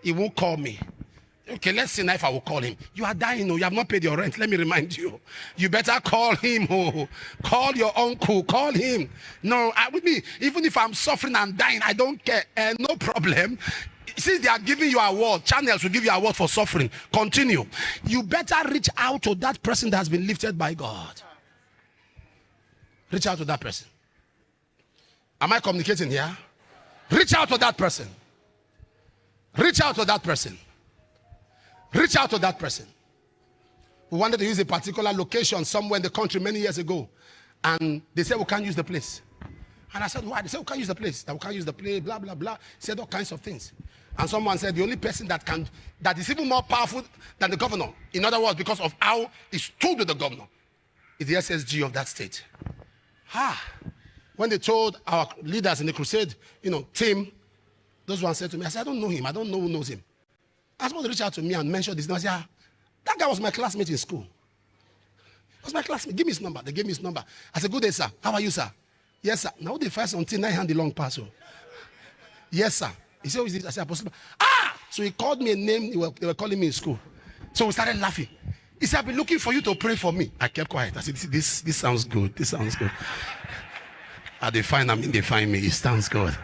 He won't call me. Okay, let's see now if I will call him. You are dying, you have not paid your rent. Let me remind you. You better call him. Call your uncle, call him. No, with me, even if I'm suffering and dying, I don't care. No problem. Since they are giving you award, channels will give you award for suffering. Continue. You better reach out to that person that has been lifted by God. Reach out to that person. Am I communicating here? Reach out to that person. Reach out to that person. Reach out to that person. We wanted to use a particular location somewhere in the country many years ago. And they said, we can't use the place. And I said, why? They said, we can't use the place. That we can't use the place, blah, blah, blah. Said all kinds of things. And someone said, the only person that is even more powerful than the governor, in other words, because of how he stood with the governor, is the SSG of that state. When they told our leaders in the Crusade, team, those ones said to me, I said, I don't know him. I don't know who knows him. I was supposed to reach out to me and mention this name. I said, that guy was my classmate in school. He was my classmate. Give me his number. They gave me his number. I said, good day, sir. How are you, sir? Yes, sir. Now the first until 9 hand the long pass. Yes, sir. He said, who is this? I said, Apostle. So he called me a name they were calling me in school. So we started laughing. He said, I've been looking for you to pray for me. I kept quiet. I said, this sounds good. This sounds good. They find me. It sounds good.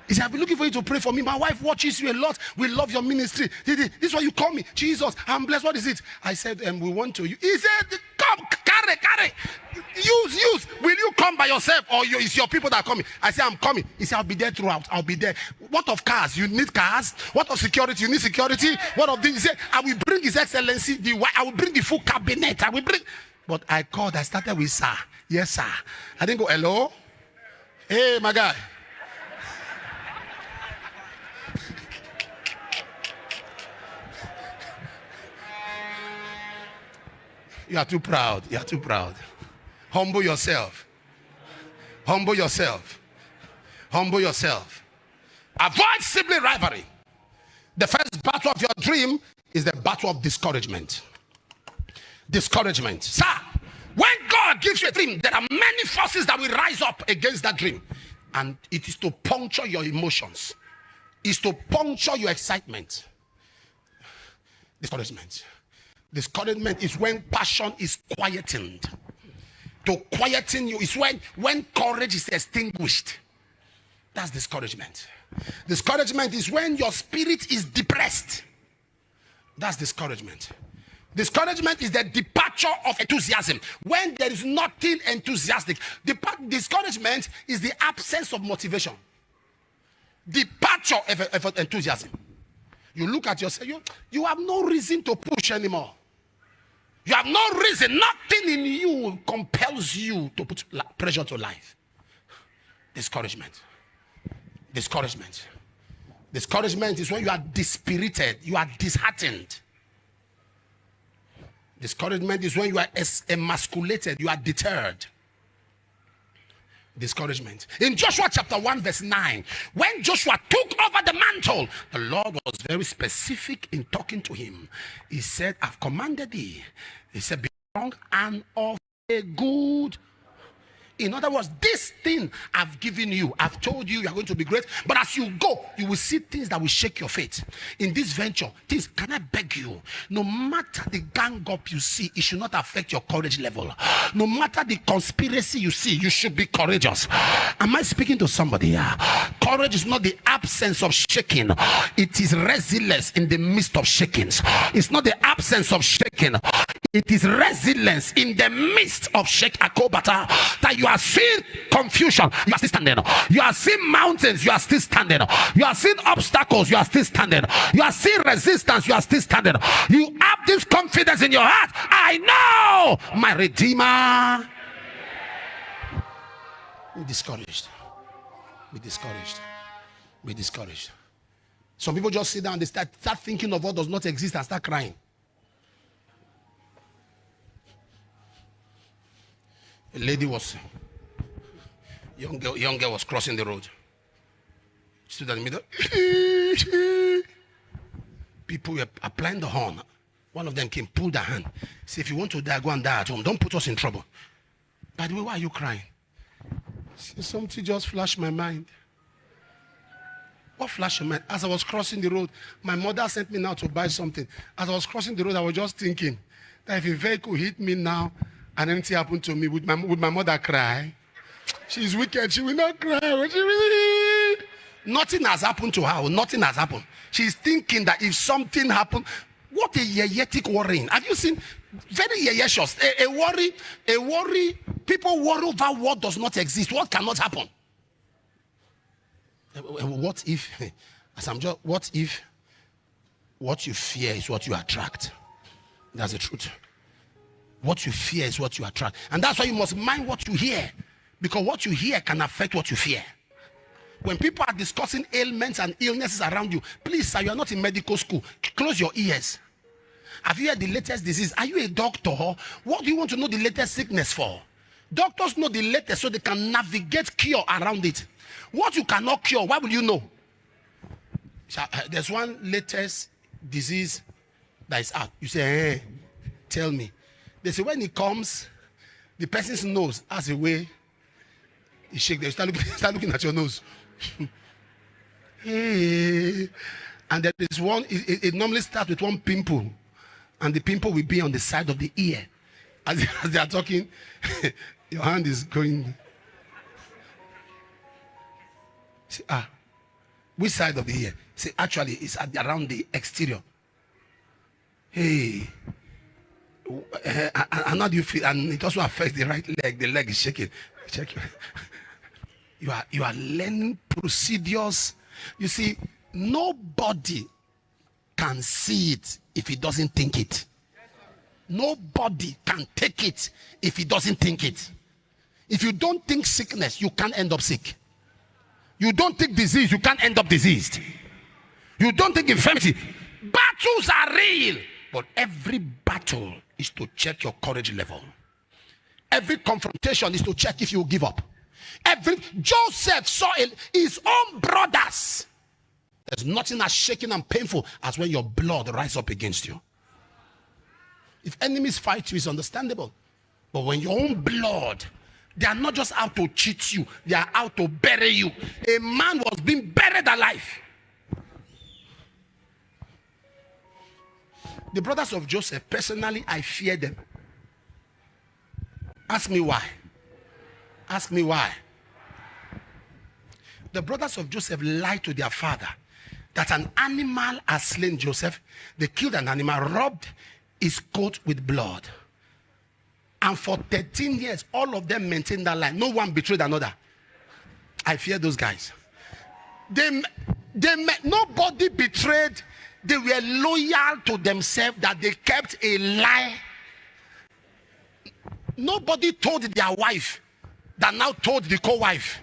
He said, I've been looking for you to pray for me. My wife watches you a lot. We love your ministry. This is what you call me. Jesus, I'm blessed. What is it? I said, we want to. He said, come, carry. Use. Will you come by yourself or it's your people that are coming? I said, I'm coming. He said, I'll be there throughout. I'll be there. What of cars? You need cars. What of security? You need security. What of this? He said, I will bring His Excellency. I will bring the full cabinet. I will bring. But I called. I started with sir. Yes, sir. I didn't go, hello. Hey, my guy. You are too proud. You are too proud. Humble yourself. Humble yourself. Humble yourself. Avoid sibling rivalry. The first battle of your dream is the battle of discouragement. Discouragement. Sir, when God gives you a dream, there are many forces that will rise up against that dream. And it is to puncture your emotions. It's to puncture your excitement. Discouragement. Discouragement is when passion is quietened. To quieten you is when courage is extinguished. That's discouragement. Discouragement is when your spirit is depressed. That's discouragement. Discouragement is the departure of enthusiasm. When there is nothing enthusiastic. Discouragement is the absence of motivation. Departure of enthusiasm. You look at yourself, you have no reason to push anymore. You have no reason. Nothing in you compels you to put pressure to life. Discouragement. Discouragement. Discouragement is when you are dispirited. You are disheartened. Discouragement is when you are emasculated. You are deterred. Discouragement. In Joshua chapter 1 verse 9, when Joshua took over the mantle, the Lord was very specific in talking to him. He said, I've commanded thee. He said, be strong and of a good. In other words, this thing I've given you, I've told you are going to be great, but as you go, you will see things that will shake your faith. In this venture, things, can I beg you, no matter the gang up you see, it should not affect your courage level. No matter the conspiracy you see, you should be courageous. Am I speaking to somebody here? Courage is not the absence of shaking. It is resilience in the midst of shakings. It's not the absence of shaking. It is resilience in the midst of shake akobata, that you are seeing confusion, you are still standing. You are seeing mountains, you are still standing. You are seeing obstacles, you are still standing. You are seeing resistance, you are still standing. You have this confidence in your heart. I know my Redeemer. Be discouraged. Be discouraged. Be discouraged. Some people just sit down and they start thinking of what does not exist and start crying. A lady young girl was crossing the road. Stood in the middle. People were applying the horn. One of them came, pulled her hand. Said, if you want to die, go and die at home. Don't put us in trouble. By the way, why are you crying? Something just flashed my mind. What flashed your mind? As I was crossing the road, my mother sent me now to buy something. As I was crossing the road, I was just thinking that if a vehicle hit me now and anything happened to me, would my mother cry? She's wicked. She will not cry. Nothing has happened to her. Nothing has happened. She's thinking that if something happened, what a yeyetic worrying. Have you seen? Very yeyecious. A worry. People worry over what does not exist, what cannot happen. What if, what if what you fear is what you attract? That's the truth. What you fear is what you attract. And that's why you must mind what you hear. Because what you hear can affect what you fear. When people are discussing ailments and illnesses around you, please, sir, you are not in medical school. Close your ears. Have you heard the latest disease? Are you a doctor? What do you want to know the latest sickness for? Doctors know the latest so they can navigate cure around it. What you cannot cure, why will you know? There's one latest disease that is out. You say, hey, tell me. They say when it comes, the person's nose has a way. You shake them, start looking at your nose. Hey. And there is one, it normally starts with one pimple. And the pimple will be on the side of the ear. As they are talking, your hand is going. Say, which side of the ear? Say, actually, it's around the exterior. Hey. And how do you feel? And it also affects the right leg. The leg is shaking. Check. You are learning procedures. You see, nobody can see it if he doesn't think it. Nobody can take it if he doesn't think it. If you don't think sickness, you can't end up sick. You don't think disease, you can't end up diseased. You don't think infirmity. Battles are real. But every battle is to check your courage level. Every confrontation is to check if you give up. Joseph saw his own brothers. There's nothing as shaking and painful as when your blood rises up against you. If enemies fight you, it's understandable. But when your own blood, they are not just out to cheat you, they are out to bury you. A man was being buried alive. The brothers of Joseph, personally, I fear them. Ask me why. Ask me why. The brothers of Joseph lied to their father that an animal has slain Joseph. They killed an animal, rubbed his coat with blood. And for 13 years, all of them maintained that lie. No one betrayed another. I fear those guys. Nobody betrayed. They were loyal to themselves that they kept a lie. Nobody told their wife that now told the co-wife.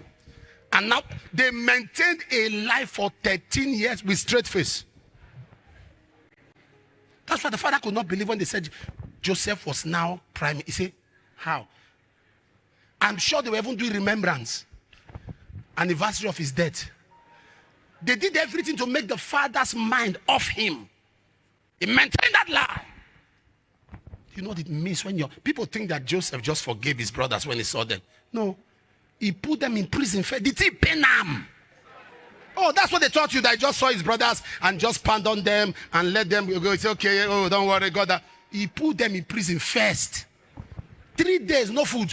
And now they maintained a lie for 13 years with straight face. That's why the father could not believe when they said Joseph was now prime. He said, how? I'm sure they were even doing remembrance. Anniversary of his death. They did everything to make the father's mind off him. He maintained that lie. You know what it means when people think that Joseph just forgave his brothers when he saw them. No. He put them in prison. Did he pay them? Oh, that's what they taught you, that he just saw his brothers and just pardoned them and let them go. It's okay. Oh, don't worry, God. He put them in prison first. 3 days, no food.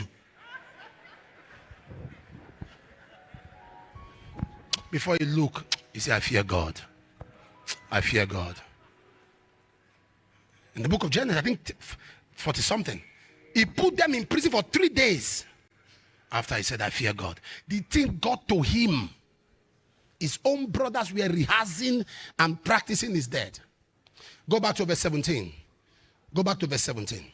Before you look, you say, I fear God. I fear God. In the book of Genesis, I think 40 something. He put them in prison for 3 days. After he said, I fear God. The thing got to him. His own brothers were rehearsing and practicing his death. Go back to verse 17. Go back to verse 17.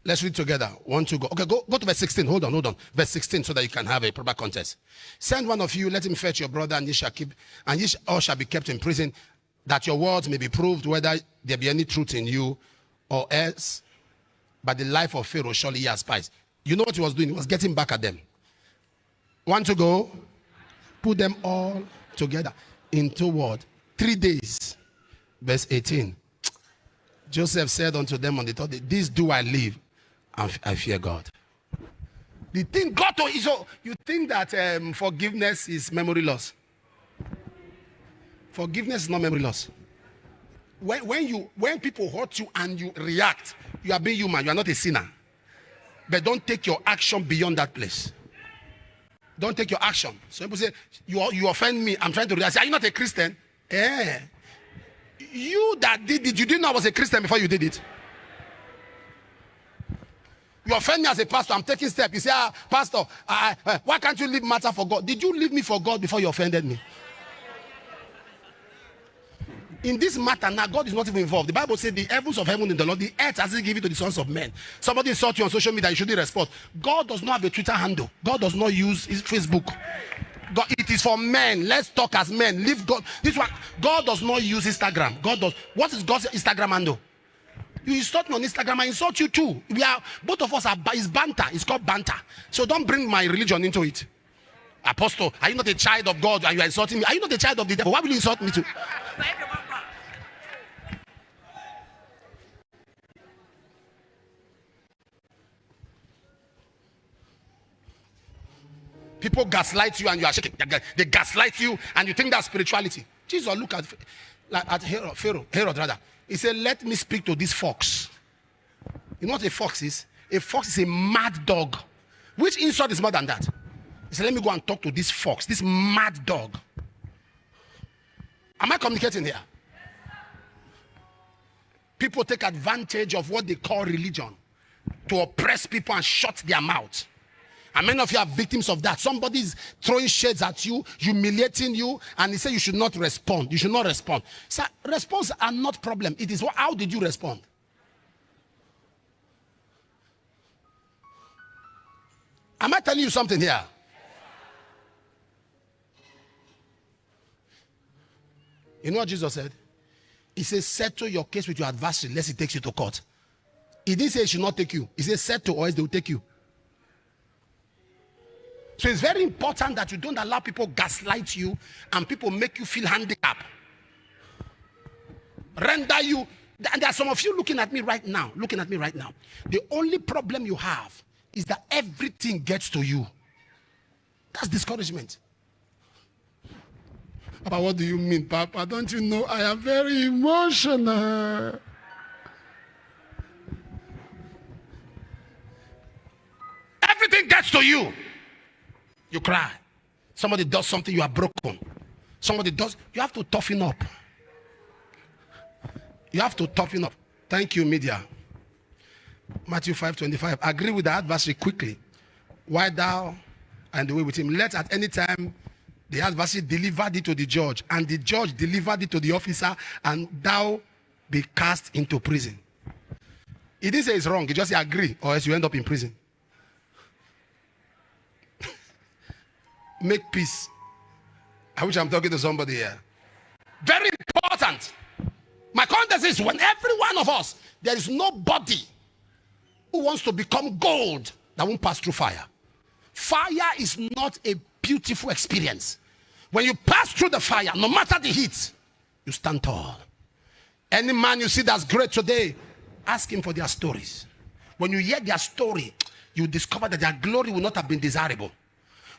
Let's read together. 1, 2, go. Okay, go to verse 16. Hold on. Verse 16 so that you can have a proper context. Send one of you, let him fetch your brother, and ye all shall be kept in prison, that your words may be proved whether there be any truth in you, or else by the life of Pharaoh surely he has spies. You know what he was doing? He was getting back at them. 1 to go. Put them all together into what? 3 days. Verse 18. Joseph said unto them on the third day, this do I live, and I fear God. The thing got to you. So you think that forgiveness is memory loss? Forgiveness is not memory loss. When people hurt you and you react, you are being human. You are not a sinner. But don't take your action beyond that place. Don't take your action. So people say, you offend me. I'm trying to react. Say, are you not a Christian? Eh. You that did it, you didn't know I was a Christian before you did it. You offend me as a pastor. I'm taking steps. You say, pastor, why can't you leave matter for God? Did you leave me for God before you offended me? In this matter now, God is not even involved. The Bible says the heavens of heaven in the Lord, the earth has given to the sons of men. Somebody insult you on social media, you shouldn't respond. God does not have a Twitter handle. God does not use his Facebook. God, it is for men. Let's talk as men. Leave God. This one, God does not use Instagram. God does. What is God's Instagram handle? You insult me on Instagram, I insult you too. We are both of us are. It's banter. It's called banter. So don't bring my religion into it. Apostle, are you not a child of God and you are insulting me? Are you not a child of the devil? Why will you insult me too? People gaslight you and you are shaking. They gaslight you and you think that's spirituality. Jesus look at Herod rather. He said, let me speak to this fox. You know what a fox is? A fox is a mad dog. Which insult is more than that? He said, let me go and talk to this fox, this mad dog. Am I communicating here? People take advantage of what they call religion to oppress people and shut their mouth. And many of you are victims of that. Somebody is throwing shades at you, humiliating you, and he said you should not respond. You should not respond. So response are not problem. It is how did you respond? Am I telling you something here? You know what Jesus said? He says, settle your case with your adversary lest he takes you to court. He didn't say he should not take you. He said, settle or else they will take you. So it's very important that you don't allow people gaslight you and people make you feel handicapped. Render you. And there are some of you looking at me right now. The only problem you have is that everything gets to you. That's discouragement. Papa, what do you mean, Papa? Don't you know I am very emotional? Everything gets to you. You cry. Somebody does something, you are broken. Somebody does, you have to toughen up. You have to toughen up. Thank you, media. Matthew 5:25. Agree with the adversary quickly. Why thou and the way with him? Let at any time the adversary deliver thee to the judge, and the judge deliver thee to the officer, and thou be cast into prison. He didn't say it's wrong. He just said agree, or else you end up in prison. Make peace. I wish I'm talking to somebody here. Very important. My context is when every one of us, there is nobody who wants to become gold that won't pass through fire. Fire is not a beautiful experience. When you pass through the fire, no matter the heat, you stand tall. Any man you see that's great today, ask him for their stories. When you hear their story, you discover that their glory will not have been desirable.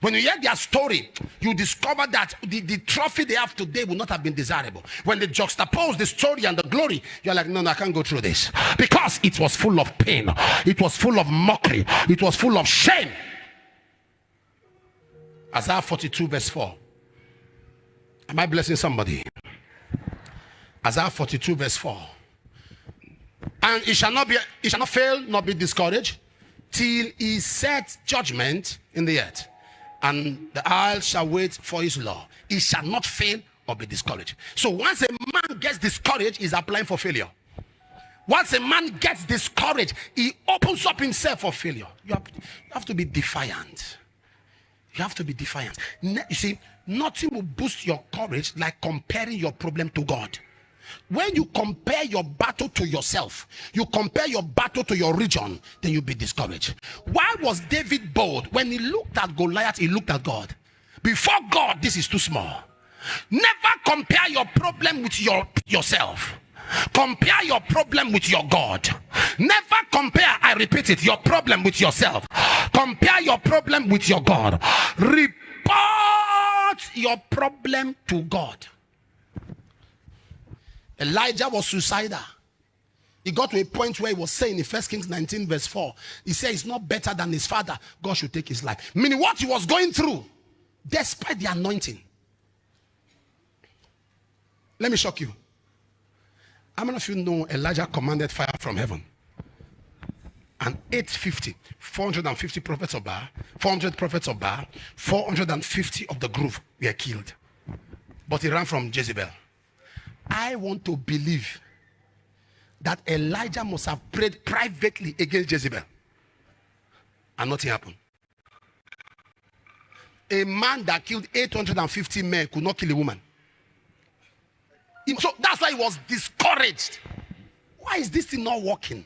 When you hear their story, you discover that the trophy they have today will not have been desirable. When they juxtapose the story and the glory, you're like, no, I can't go through this. Because it was full of pain. It was full of mockery. It was full of shame. Isaiah 42 verse 4. Am I blessing somebody? Isaiah 42 verse 4. And it shall not fail, nor be discouraged, till he set judgment in the earth. And the isle shall wait for his law. He shall not fail or be discouraged. So once a man gets discouraged, he's applying for failure. Once a man gets discouraged, he opens up himself for failure. You have to be defiant. You have to be defiant. You see, nothing will boost your courage like comparing your problem to God. When you compare your battle to yourself, you compare your battle to your region, then you'll be discouraged. Why was David bold? When he looked at Goliath, he looked at God. Before God, this is too small. Never compare your problem with yourself. Compare your problem with your God. Never compare, I repeat it, your problem with yourself. Compare your problem with your God. Report your problem to God. Elijah was suicidal. He got to a point where he was saying in 1 Kings 19 verse 4, he said he's not better than his father. God should take his life. Meaning what he was going through, despite the anointing. Let me shock you. How many of you know Elijah commanded fire from heaven? And 450 prophets of Baal, 400 prophets of Baal, 450 of the group were killed. But he ran from Jezebel. I want to believe that Elijah must have prayed privately against Jezebel. And nothing happened. A man that killed 850 men could not kill a woman. So that's why he was discouraged. Why is this thing not working?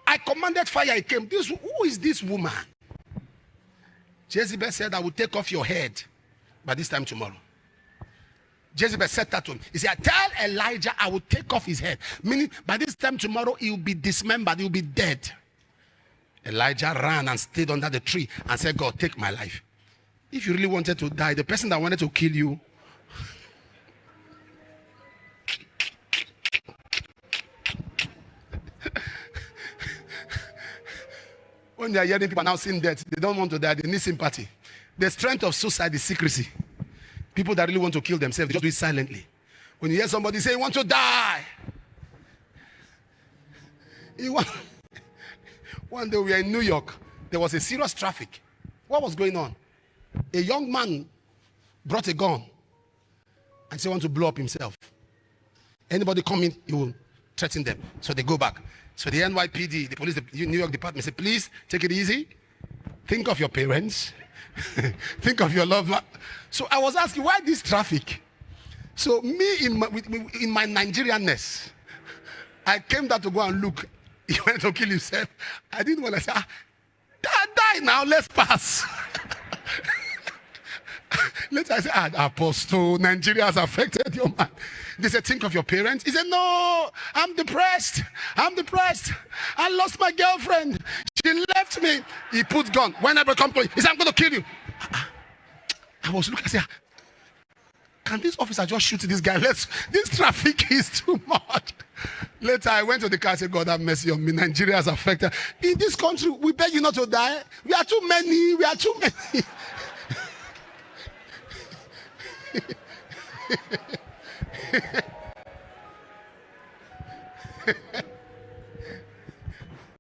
I commanded fire, it came. Who is this woman? Jezebel said, I will take off your head by this time tomorrow. Jezebel said that to him. He said, tell Elijah I will take off his head. Meaning, by this time tomorrow, he will be dismembered, he will be dead. Elijah ran and stayed under the tree and said, God, take my life. If you really wanted to die, the person that wanted to kill you, when they are hearing people now seeing death, they don't want to die, they need sympathy. The strength of suicide is secrecy. People that really want to kill themselves, they just do it silently. When you hear somebody say, you want to die. One day we were in New York. There was a serious traffic. What was going on? A young man brought a gun and said he wants to blow up himself. Anybody come in, he will threaten them. So they go back. So the NYPD, the police, the New York department said, please take it easy. Think of your parents. Think of your loved one. So I was asking, why this traffic? So me, in my Nigerianness, I came there to go and look. He went to kill himself. I didn't want to say, die now, let's pass. Later I said, Apostle, Nigeria has affected your man. They said, think of your parents. He said, no, I'm depressed. I lost my girlfriend. She left me. He put gun. When I come to him, he said, I'm going to kill you. I was looking, I said, can this officer just shoot this guy? This traffic is too much. Later I went to the car and said, God have mercy on me. Nigeria has affected. In this country, we beg you not to die. We are too many.